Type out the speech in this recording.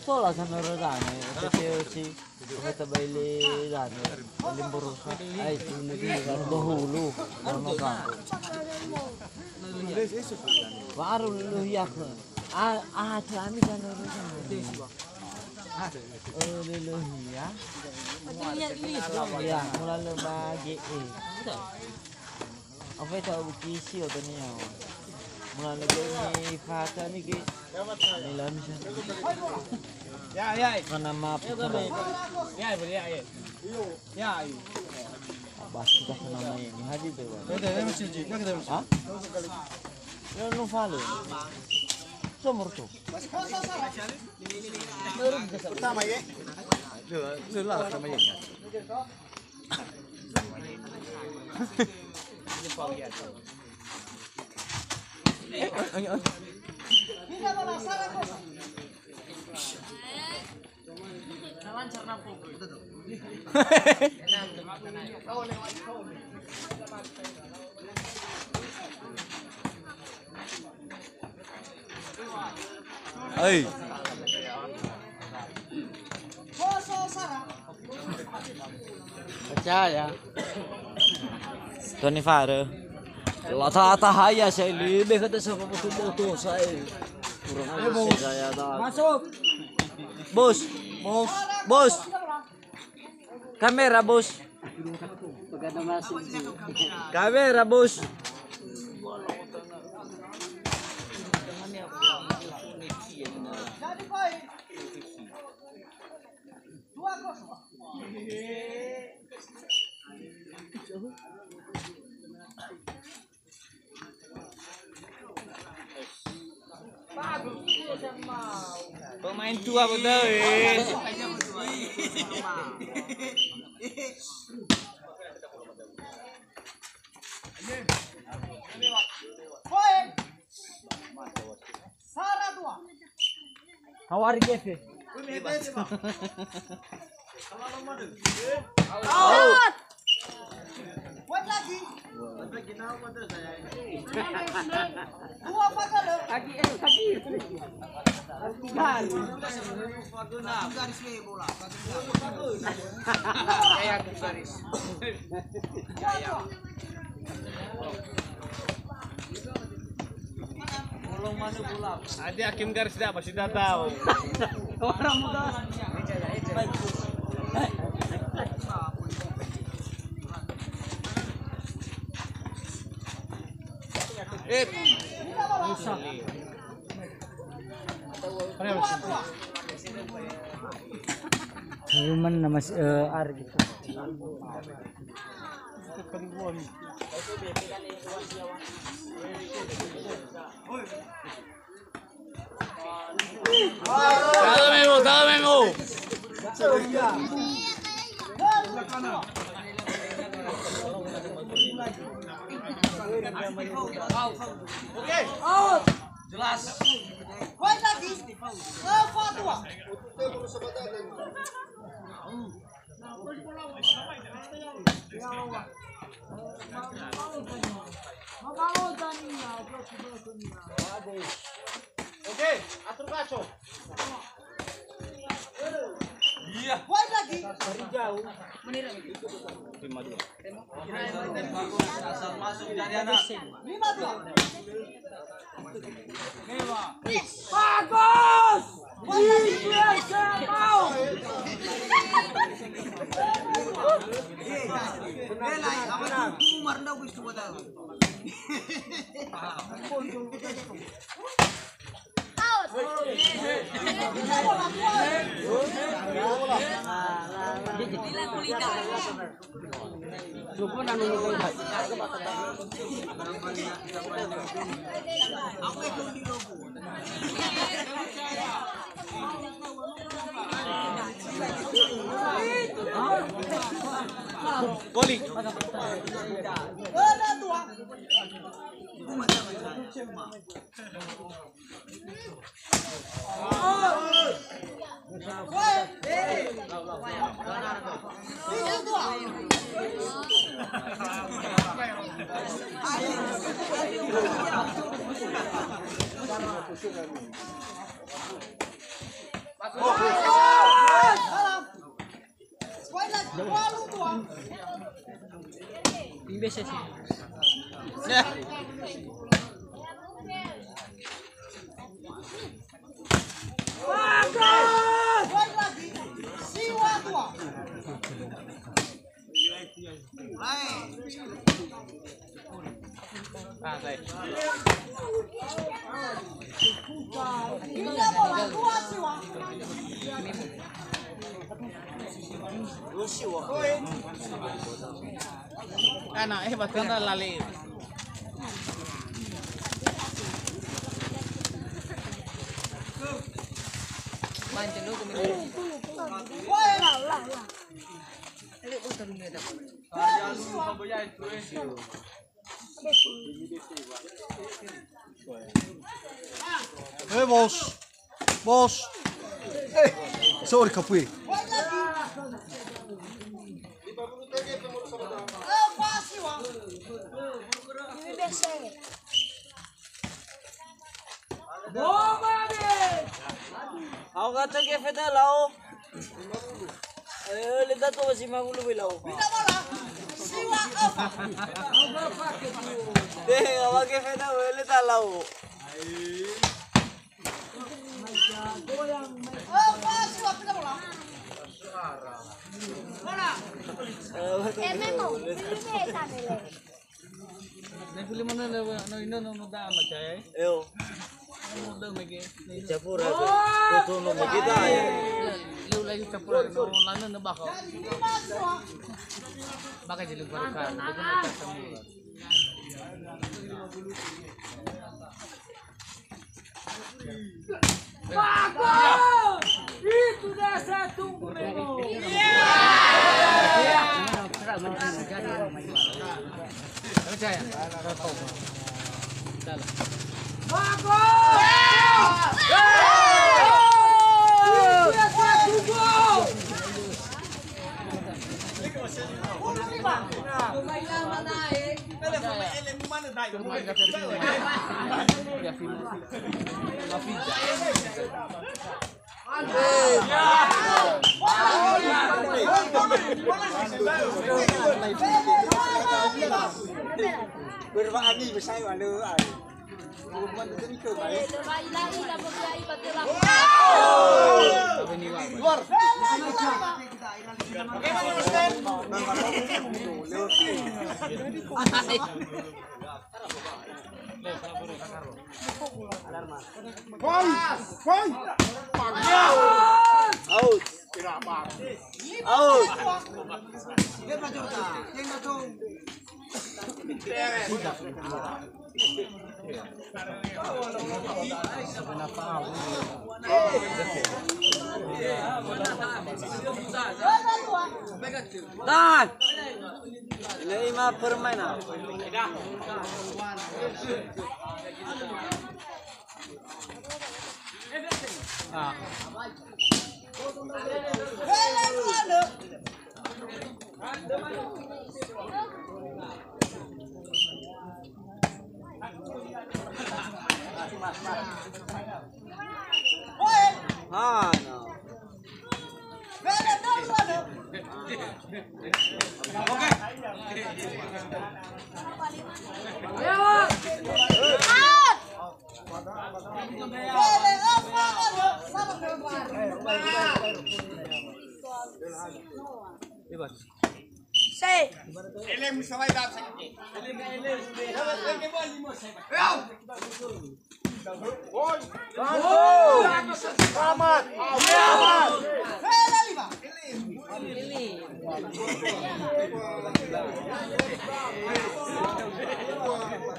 Sola sanno rane, perché si kita baili rane, limbur ay tumuli kan bahulu, ono kan. Baru lu yak. Kami kan rane. Oh, lu ya. Ya, mulai bagi apa itu bukisi atau ni ya? Mulai ni fata ni ke nilam siya. Ya. Karena map. Ya. Basta ka na may haji to. Ha? No follow. Somor to. Tama ye. Lula sama ye. Hey. Percaya. Tony Fare. Lata haya saya lebih kata sama betul saya. Kurang saya tak. Masuk. Bos. Kamera bos. Kamera bos. Pemain tua betul. How are you? Out. Buat lagi. Dua pagal. Kaki. Garis bola. Kayak garis. Bolong mana bola? Ada hakim garis dah pasti dah tahu. Orang muda. Musa. Human nama ar gitu. Dale Memo. Oke. Out. Jelas. Poin lagi. Fatwa. Oke, atur kaco. Iya. Poin lagi. Dari jauh. Menira. 5-2. Asal masuk dari anak. 5-2. Bagus. Goli. Biasa sih. Anak bahkan lali. Main dulu kemudian. Hey bos, bos. Sorry kapui. Aku kata ke feta lau. Ayo lihat tu masih mahu lebih lau. Deh, awak ke feta boleh tak lau. Nagpili mo na daan macay. Ayo. Daw magi. Capura. Tutuno kita ya. Liu lagi capura no lana na bako. Baka di lugar ka. Dito na ta sa mula. Bako! Itu dah satu mereka. Percaya? Bago! Berani besai walau ay. Bukan itu ni ke mai. Luar. Out. Out. Dan. Lima permainan. Ah, no. Say. Elem sampai dah sakit. Selamat. Ini.